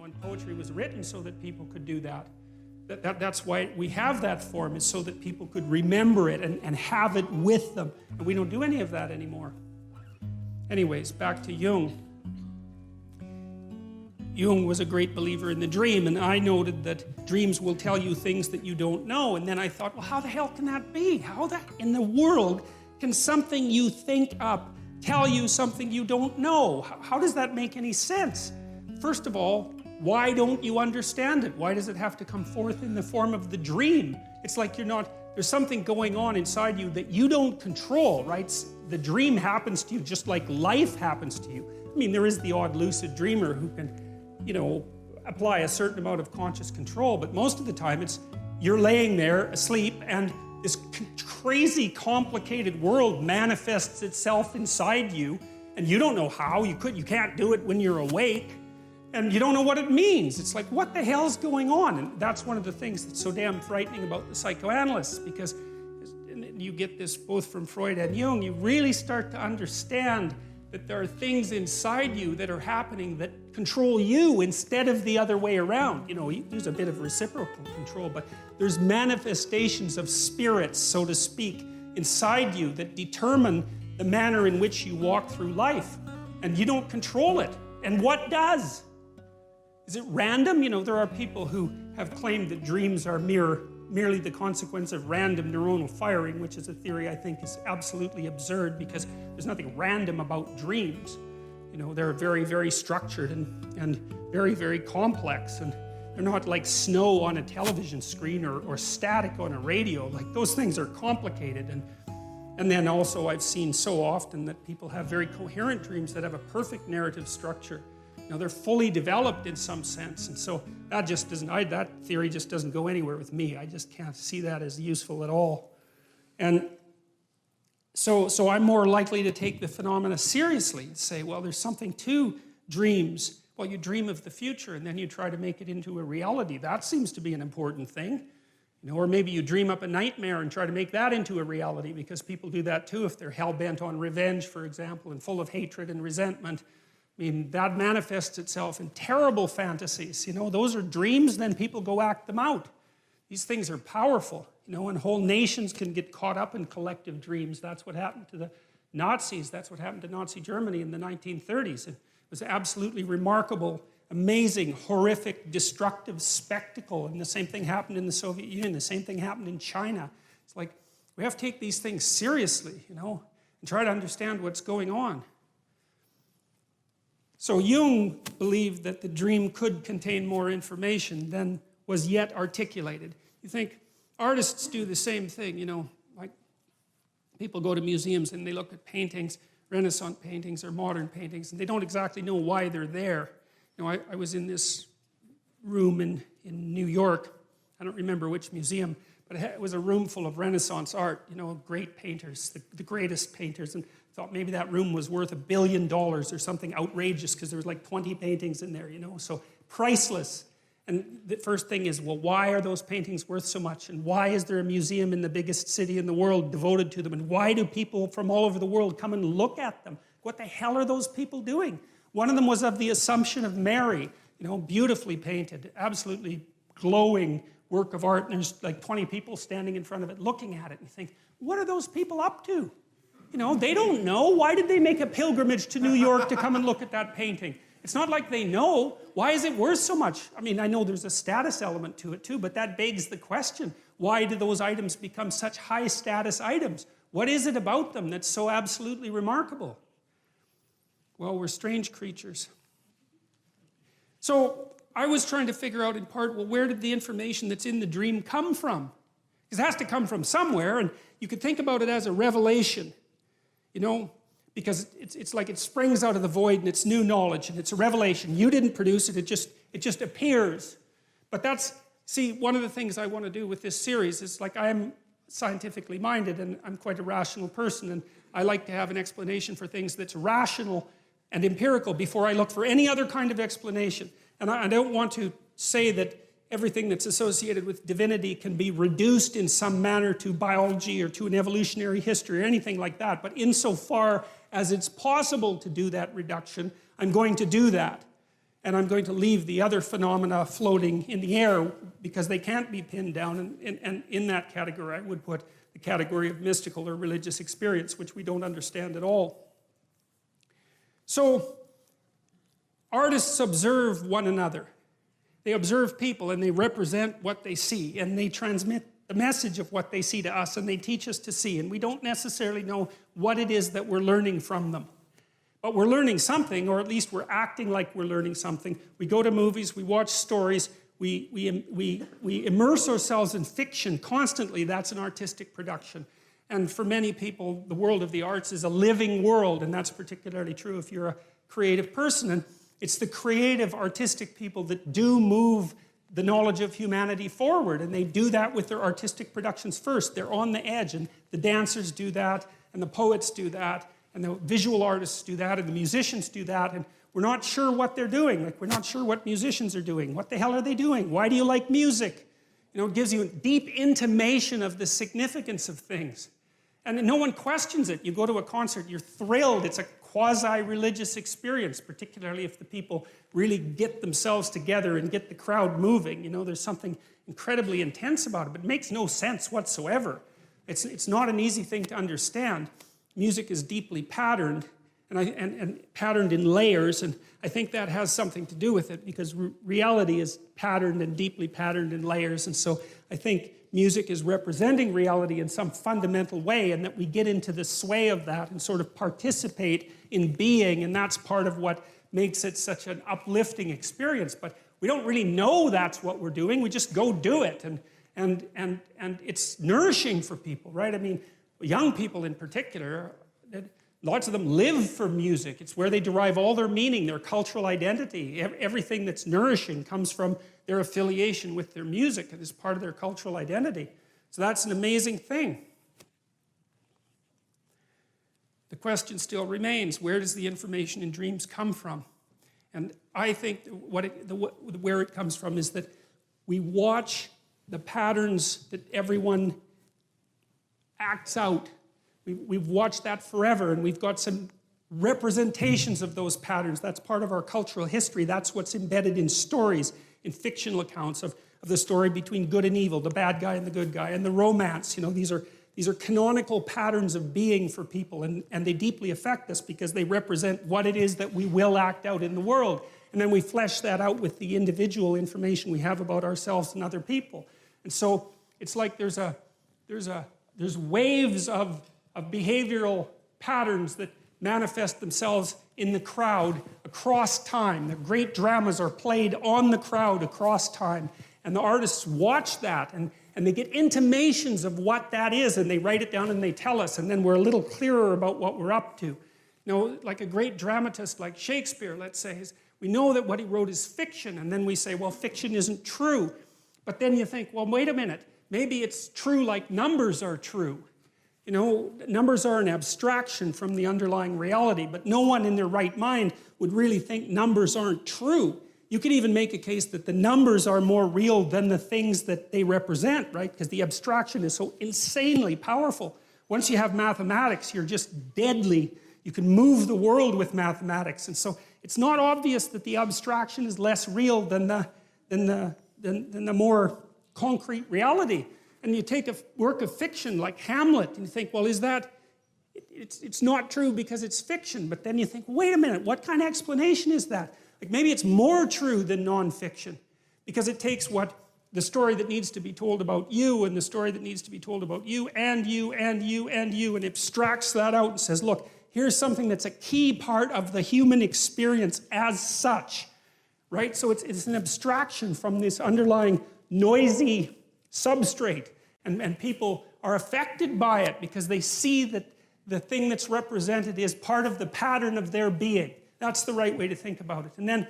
and poetry was written so that people could do that. That's why we have that form, is so that people could remember it and have it with them. And we don't do any of that anymore. Anyways, back to Jung. Jung was a great believer in the dream, and I noted that dreams will tell you things that you don't know. And then I thought, well, how the hell can that be? How in the world can something you think up tell you something you don't know? How does that make any sense? First of all, why don't you understand it? Why does it have to come forth in the form of the dream? It's like there's something going on inside you that you don't control, right? The dream happens to you just like life happens to you. I mean, there is the odd lucid dreamer who can, apply a certain amount of conscious control, but most of the time you're laying there asleep and this crazy complicated world manifests itself inside you, and you don't know how. You can't do it when you're awake, and you don't know what it means. It's like, what the hell's going on? And that's one of the things that's so damn frightening about the psychoanalysts, because you get this both from Freud and Jung. You really start to understand that there are things inside you that are happening that control you instead of the other way around. There's a bit of reciprocal control, but there's manifestations of spirits, so to speak, inside you that determine the manner in which you walk through life. And you don't control it. And what does? Is it random? There are people who have claimed that dreams are merely the consequence of random neuronal firing, which is a theory I think is absolutely absurd, because there's nothing random about dreams. They're very, very structured and very, very complex, and they're not like snow on a television screen or static on a radio. Like, those things are complicated. And then also I've seen so often that people have very coherent dreams that have a perfect narrative structure. They're fully developed in some sense, and so that theory just doesn't go anywhere with me. I just can't see that as useful at all. And so I'm more likely to take the phenomena seriously and say, well, there's something to dreams. Well, you dream of the future and then you try to make it into a reality. That seems to be an important thing. Or maybe you dream up a nightmare and try to make that into a reality, because people do that too if they're hell-bent on revenge, for example, and full of hatred and resentment. I mean, that manifests itself in terrible fantasies. Those are dreams, then people go act them out. These things are powerful, and whole nations can get caught up in collective dreams. That's what happened to the Nazis. That's what happened to Nazi Germany in the 1930s. It was an absolutely remarkable, amazing, horrific, destructive spectacle. And the same thing happened in the Soviet Union. The same thing happened in China. It's like, we have to take these things seriously, and try to understand what's going on. So Jung believed that the dream could contain more information than was yet articulated. You think artists do the same thing, like people go to museums and they look at paintings, Renaissance paintings or modern paintings, and they don't exactly know why they're there. I was in this room in New York. I don't remember which museum, but it was a room full of Renaissance art, great painters, the greatest painters, and thought maybe that room was worth $1 billion or something outrageous, because there was like 20 paintings in there, so priceless. And the first thing is, well, why are those paintings worth so much? And why is there a museum in the biggest city in the world devoted to them? And why do people from all over the world come and look at them? What the hell are those people doing? One of them was of the Assumption of Mary, beautifully painted, absolutely glowing work of art, and there's like 20 people standing in front of it looking at it, and you think, what are those people up to? They don't know. Why did they make a pilgrimage to New York to come and look at that painting? It's not like they know. Why is it worth so much? I mean, I know there's a status element to it too, but that begs the question, why do those items become such high status items? What is it about them that's so absolutely remarkable? Well, we're strange creatures. So I was trying to figure out in part, well, where did the information that's in the dream come from? Because it has to come from somewhere, and you could think about it as a revelation, because it's like it springs out of the void and it's new knowledge and it's a revelation. You didn't produce it, it just appears. But see, one of the things I want to do with this series is, like, I'm scientifically minded and I'm quite a rational person, and I like to have an explanation for things that's rational and empirical before I look for any other kind of explanation. And I don't want to say that everything that's associated with divinity can be reduced in some manner to biology or to an evolutionary history or anything like that. But insofar as it's possible to do that reduction, I'm going to do that. and I'm going to leave the other phenomena floating in the air because they can't be pinned down. And in that category, I would put the category of mystical or religious experience, which we don't understand at all. So, artists observe one another. They observe people and they represent what they see, and they transmit the message of what they see to us, and they teach us to see. And we don't necessarily know what it is that we're learning from them. But we're learning something, or at least we're acting like we're learning something. We go to movies, we watch stories, we immerse ourselves in fiction constantly. That's an artistic production. And for many people, the world of the arts is a living world, and that's particularly true if you're a creative person. And it's the creative, artistic people that do move the knowledge of humanity forward, and they do that with their artistic productions first. They're on the edge, and the dancers do that, and the poets do that, and the visual artists do that, and the musicians do that, and we're not sure what they're doing. Like, we're not sure what musicians are doing. What the hell are they doing? Why do you like music? You know, it gives you a deep intimation of the significance of things. And no one questions it. You go to a concert, you're thrilled. It's a quasi-religious experience, particularly if the people really get themselves together and get the crowd moving. You know, there's something incredibly intense about it, but it makes no sense whatsoever. It's not an easy thing to understand. Music is deeply patterned, and patterned in layers, and I think that has something to do with it, because reality is patterned and deeply patterned in layers, and so I think music is representing reality in some fundamental way, and that we get into the sway of that and sort of participate in being, and that's part of what makes it such an uplifting experience. But we don't really know that's what we're doing. We just go do it, and it's nourishing for people, right? I mean, young people in particular, lots of them live for music. It's where they derive all their meaning, their cultural identity. Everything that's nourishing comes from their affiliation with their music, and is part of their cultural identity. So that's an amazing thing. The question still remains, where does the information in dreams come from? And I think where it comes from is that we watch the patterns that everyone acts out. We've watched that forever, and we've got some representations of those patterns. That's part of our cultural history. That's what's embedded in stories, in fictional accounts of the story between good and evil, the bad guy and the good guy, and the romance. You know, these are canonical patterns of being for people, and they deeply affect us because they represent what it is that we will act out in the world. And then we flesh that out with the individual information we have about ourselves and other people. And so it's like there's waves of behavioral patterns that manifest themselves in the crowd across time. The great dramas are played on the crowd across time. And the artists watch that, and they get intimations of what that is, and they write it down and they tell us, and then we're a little clearer about what we're up to. You know, like a great dramatist like Shakespeare, let's say, we know that what he wrote is fiction, and then we say, well, fiction isn't true. But then you think, well, wait a minute, maybe it's true like numbers are true. You know, numbers are an abstraction from the underlying reality, but no one in their right mind would really think numbers aren't true. You could even make a case that the numbers are more real than the things that they represent, right? Because the abstraction is so insanely powerful. Once you have mathematics, you're just deadly. You can move the world with mathematics. And so it's not obvious that the abstraction is less real than the more concrete reality. And you take a work of fiction like Hamlet, and you think, well, it's not true because it's fiction. But then you think, wait a minute, what kind of explanation is that? Like, maybe it's more true than nonfiction, because it takes the story that needs to be told about you, and the story that needs to be told about you, and you, and you, and you, and abstracts that out and says, look, here's something that's a key part of the human experience as such, right? So it's an abstraction from this underlying noisy substrate, and people are affected by it because they see that the thing that's represented is part of the pattern of their being. That's the right way to think about it. And then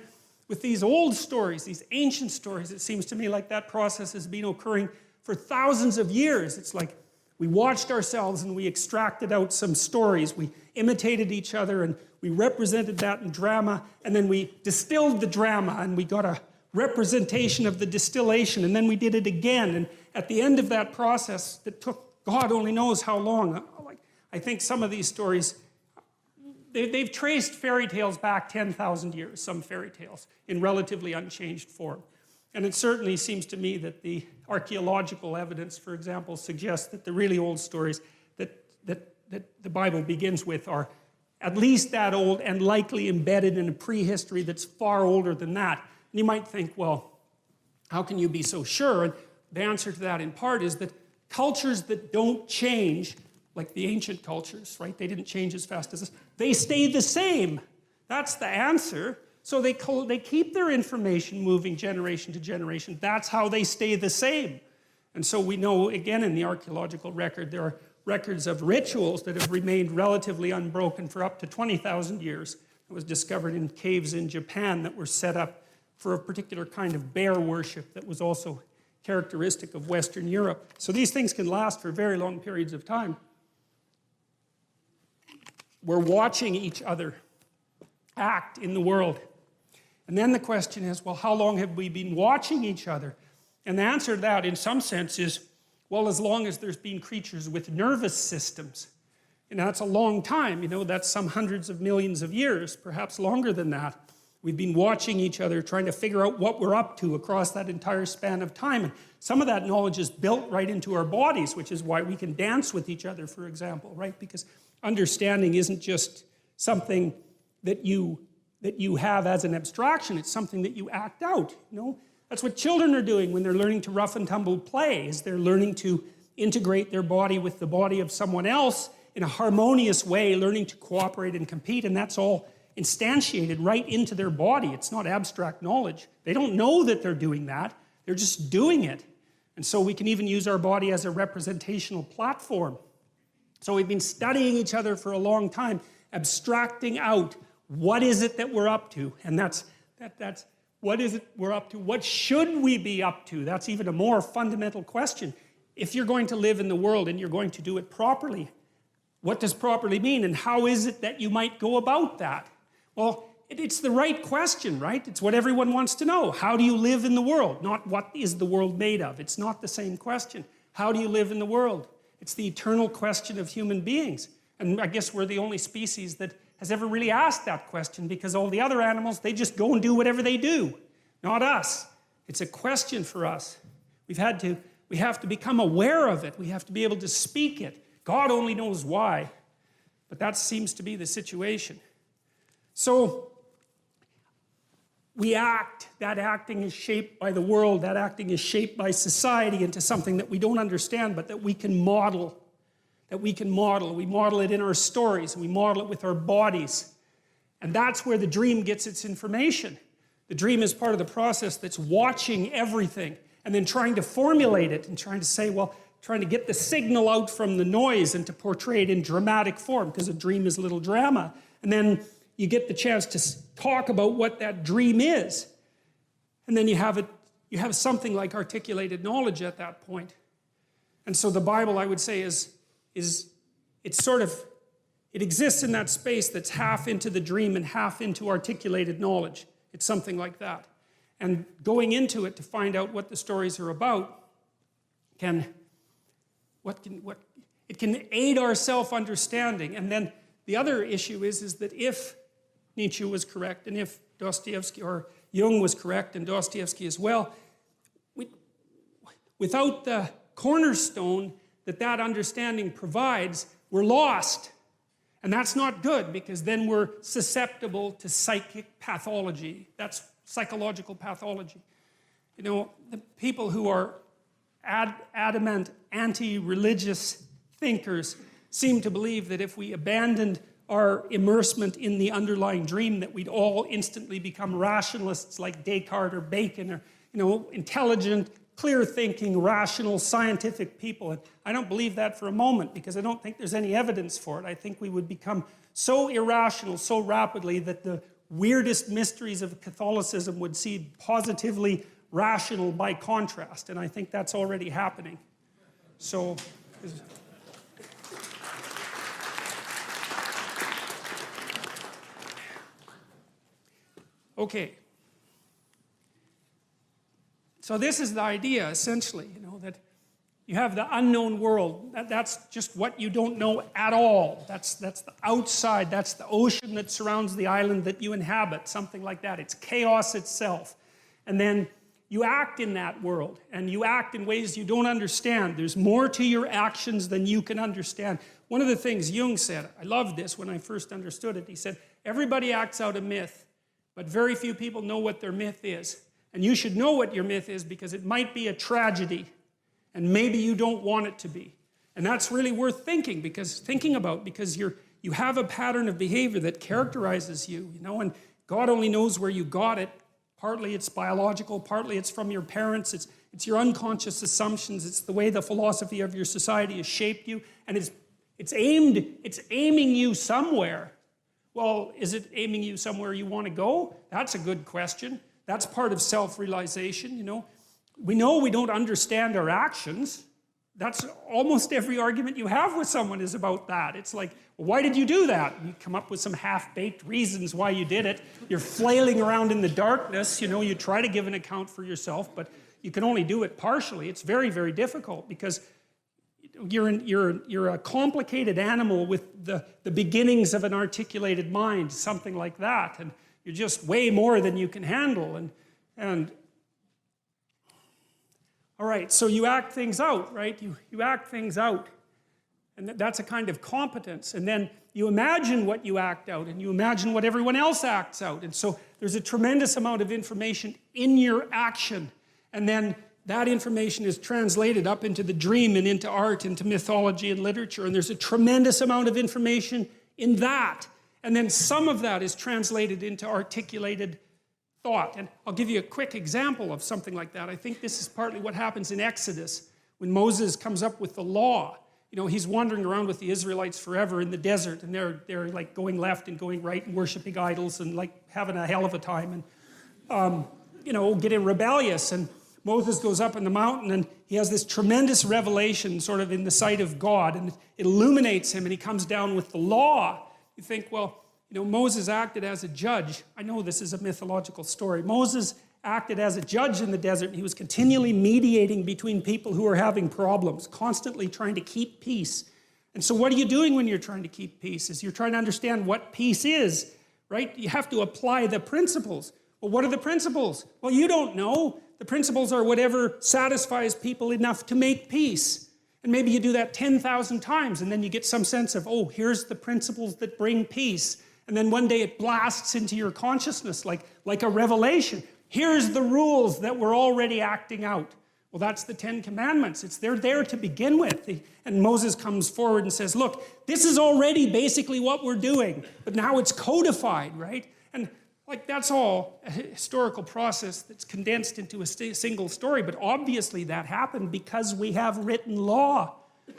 with these old stories, these ancient stories, it seems to me like that process has been occurring for thousands of years. It's like we watched ourselves and we extracted out some stories. We imitated each other and we represented that in drama, and then we distilled the drama and we got a representation of the distillation, and then we did it again. And at the end of that process that took God only knows how long, I think some of these stories they've traced fairy tales back 10,000 years, some fairy tales, in relatively unchanged form. And it certainly seems to me that the archaeological evidence, for example, suggests that the really old stories that the Bible begins with are at least that old and likely embedded in a prehistory that's far older than that. And you might think, well, how can you be so sure? And the answer to that in part is that cultures that don't change, like the ancient cultures, right? They didn't change as fast as us. They stay the same. That's the answer. So they keep their information moving generation to generation. That's how they stay the same. And so we know, again, in the archaeological record, there are records of rituals that have remained relatively unbroken for up to 20,000 years. It was discovered in caves in Japan that were set up for a particular kind of bear worship that was also characteristic of Western Europe. So these things can last for very long periods of time. We're watching each other act in the world. And then the question is, well, how long have we been watching each other? And the answer to that, in some sense, is, well, as long as there's been creatures with nervous systems. And that's a long time, you know, that's some hundreds of millions of years, perhaps longer than that. We've been watching each other, trying to figure out what we're up to across that entire span of time. And some of that knowledge is built right into our bodies, which is why we can dance with each other, for example, right? Because understanding isn't just something that you have as an abstraction, it's something that you act out, you know? That's what children are doing when they're learning to rough and tumble play, is they're learning to integrate their body with the body of someone else in a harmonious way, learning to cooperate and compete, and that's all instantiated right into their body. It's not abstract knowledge. They don't know that they're doing that, they're just doing it. And so we can even use our body as a representational platform. So we've been studying each other for a long time, abstracting out what is it that we're up to, and that's what is it we're up to? What should we be up to? That's even a more fundamental question. If you're going to live in the world and you're going to do it properly, what does properly mean? And how is it that you might go about that? Well, it's the right question, right? It's what everyone wants to know. How do you live in the world? Not what is the world made of? It's not the same question. How do you live in the world? It's the eternal question of human beings. And I guess we're the only species that has ever really asked that question, because all the other animals, they just go and do whatever they do. Not us. It's a question for us. We have to become aware of it. We have to be able to speak it. God only knows why. But that seems to be the situation. So we act. That acting is shaped by the world. That acting is shaped by society into something that we don't understand, but that we can model. We model it in our stories. We model it with our bodies. And that's where the dream gets its information. The dream is part of the process that's watching everything and then trying to formulate it and trying to say, well, trying to get the signal out from the noise and to portray it in dramatic form, because a dream is a little drama. And then you get the chance to talk about what that dream is. And then you have something like articulated knowledge at that point. And so the Bible, I would say, it exists in that space that's half into the dream and half into articulated knowledge. It's something like that. And going into it to find out what the stories are about can aid our self-understanding. And then the other issue is that if Nietzsche was correct, and if Dostoevsky or Jung was correct, and Dostoevsky as well, without the cornerstone that understanding provides, we're lost. And that's not good, because then we're susceptible to psychic pathology. That's psychological pathology. You know, the people who are adamant anti-religious thinkers seem to believe that if we abandoned our immersement in the underlying dream, that we'd all instantly become rationalists like Descartes or Bacon, or, you know, intelligent, clear-thinking, rational, scientific people. And I don't believe that for a moment, because I don't think there's any evidence for it. I think we would become so irrational so rapidly that the weirdest mysteries of Catholicism would seem positively rational by contrast. And I think that's already happening. So... Okay. So this is the idea, essentially, you know, that You have the unknown world. That's just what you don't know at all. That's the outside. That's the ocean that surrounds the island that you inhabit, something like that. It's chaos itself. And then you act in that world, and you act in ways you don't understand. There's more to your actions than you can understand. One of the things Jung said, I loved this when I first understood it, he said, everybody acts out a myth, but very few people know what their myth is. And you should know what your myth is because it might be a tragedy, and maybe you don't want it to be. And that's really worth thinking about because you have a pattern of behavior that characterizes you, and God only knows where you got it. Partly it's biological, partly it's from your parents, it's your unconscious assumptions, it's the way the philosophy of your society has shaped you, and it's aiming you somewhere. Well, is it aiming you somewhere you want to go? That's a good question. That's part of self-realization, We know we don't understand our actions. That's almost every argument you have with someone is about that. It's like, well, why did you do that? And you come up with some half-baked reasons why you did it. You're flailing around in the darkness, you try to give an account for yourself, but you can only do it partially. It's very, very difficult because you're a complicated animal with the beginnings of an articulated mind, something like that. And you're just way more than you can handle. And all right, so you act things out, right? You act things out. And that's a kind of competence. And then you imagine what you act out, and you imagine what everyone else acts out. And so there's a tremendous amount of information in your action. And then that information is translated up into the dream and into art, into mythology and literature. And there's a tremendous amount of information in that. And then some of that is translated into articulated thought. And I'll give you a quick example of something like that. I think this is partly what happens in Exodus when Moses comes up with the law. He's wandering around with the Israelites forever in the desert, and they're like going left and going right and worshiping idols and like having a hell of a time and, getting rebellious. And Moses goes up in the mountain and he has this tremendous revelation sort of in the sight of God, and it illuminates him, and he comes down with the law. You think, well, Moses acted as a judge. I know this is a mythological story. Moses acted as a judge in the desert, and he was continually mediating between people who were having problems, constantly trying to keep peace. And so what are you doing when you're trying to keep peace? Is you're trying to understand what peace is, right? You have to apply the principles. Well, what are the principles? Well, you don't know. The principles are whatever satisfies people enough to make peace. And maybe you do that 10,000 times, and then you get some sense of, oh, here's the principles that bring peace. And then one day it blasts into your consciousness like a revelation. Here's the rules that we're already acting out. Well, that's the 10 Commandments. They're there to begin with. And Moses comes forward and says, look, this is already basically what we're doing, but now it's codified, right? And that's all a historical process that's condensed into a single story, but obviously that happened because we have written law,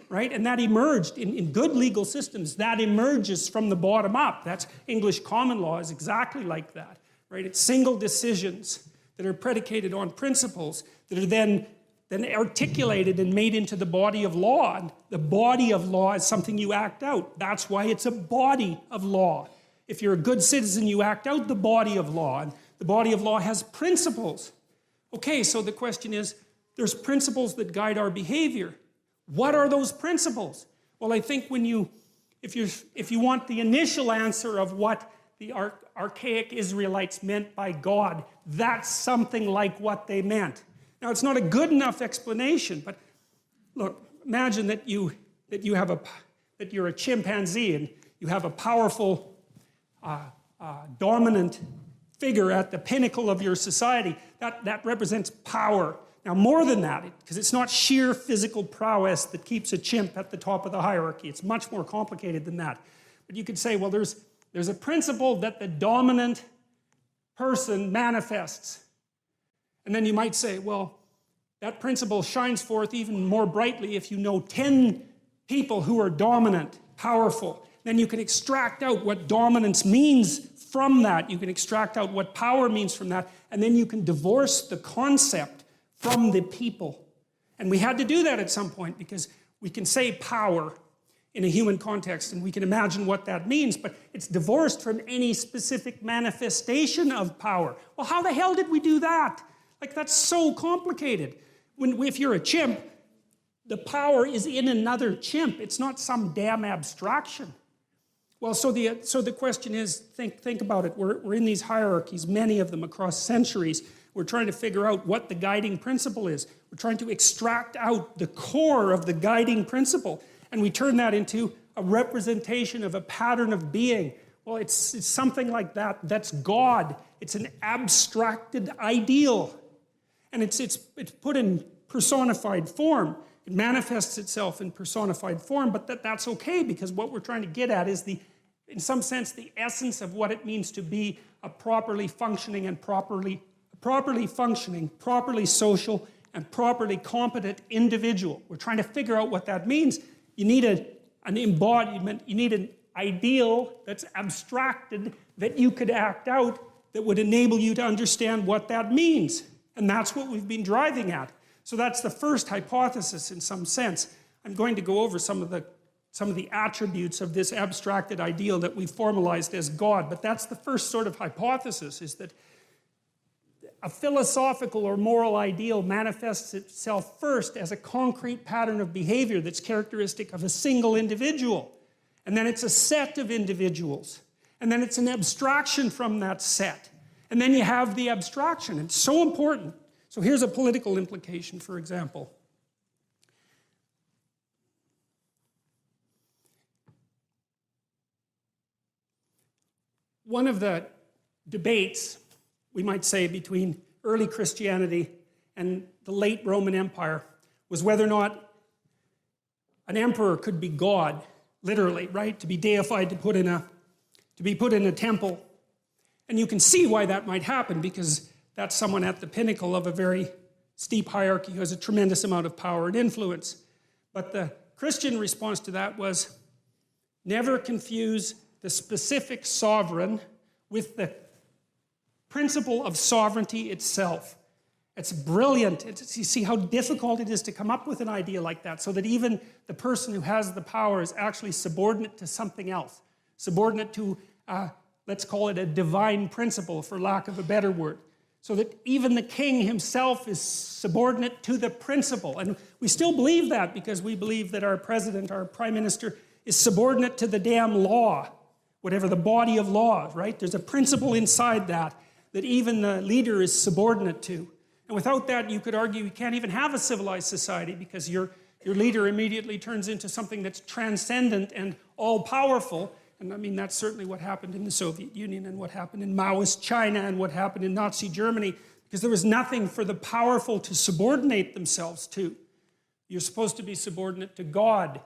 right? And that emerged in good legal systems. That emerges from the bottom up. That's English common law is exactly like that. Right? It's single decisions that are predicated on principles that are then articulated and made into the body of law. And the body of law is something you act out. That's why it's a body of law. If you're a good citizen, you act out the body of law. And the body of law has principles. Okay, so the question is, there's principles that guide our behavior. What are those principles? Well, I think if you want the initial answer of what the archaic Israelites meant by God, that's something like what they meant. Now, it's not a good enough explanation, but look, imagine that you're a chimpanzee and you have a powerful, dominant figure at the pinnacle of your society. That represents power. Now, more than that, because it's not sheer physical prowess that keeps a chimp at the top of the hierarchy. It's much more complicated than that. But you could say, well, there's a principle that the dominant person manifests. And then you might say, well, that principle shines forth even more brightly if you know 10 people who are dominant, powerful. Then you can extract out what dominance means from that. You can extract out what power means from that. And then you can divorce the concept from the people. And we had to do that at some point because we can say power in a human context and we can imagine what that means, but it's divorced from any specific manifestation of power. Well, how the hell did we do that? Like, that's so complicated. If you're a chimp, the power is in another chimp. It's not some damn abstraction. Well, so the question is, think about it. We're in these hierarchies, many of them across centuries. We're trying to figure out what the guiding principle is. We're trying to extract out the core of the guiding principle. And we turn that into a representation of a pattern of being. Well, it's something like that. That's God. It's an abstracted ideal. And it's put in personified form. It manifests itself in personified form, but that's okay, because what we're trying to get at is in some sense, the essence of what it means to be a properly functioning and properly social and properly competent individual. We're trying to figure out what that means. You need an embodiment, you need an ideal that's abstracted that you could act out that would enable you to understand what that means. And that's what we've been driving at. So that's the first hypothesis in some sense. I'm going to go over some of the attributes of this abstracted ideal that we formalized as God. But that's the first sort of hypothesis, is that a philosophical or moral ideal manifests itself first as a concrete pattern of behavior that's characteristic of a single individual. And then it's a set of individuals. And then it's an abstraction from that set. And then you have the abstraction. It's so important. So here's a political implication, for example. One of the debates, we might say, between early Christianity and the late Roman Empire was whether or not an emperor could be God, literally, right? To be deified, to be put in a temple. And you can see why that might happen, because that's someone at the pinnacle of a very steep hierarchy who has a tremendous amount of power and influence. But the Christian response to that was, never confuse the specific sovereign with the principle of sovereignty itself. It's brilliant. You see how difficult it is to come up with an idea like that, so that even the person who has the power is actually subordinate to something else. Subordinate to, let's call it a divine principle, for lack of a better word. So that even the king himself is subordinate to the principle. And we still believe that, because we believe that our president, our prime minister, is subordinate to the damn law. Whatever the body of law, right? There's a principle inside that even the leader is subordinate to. And without that, you could argue you can't even have a civilized society, because your leader immediately turns into something that's transcendent and all-powerful. And I mean, that's certainly what happened in the Soviet Union, and what happened in Maoist China, and what happened in Nazi Germany, because there was nothing for the powerful to subordinate themselves to. You're supposed to be subordinate to God.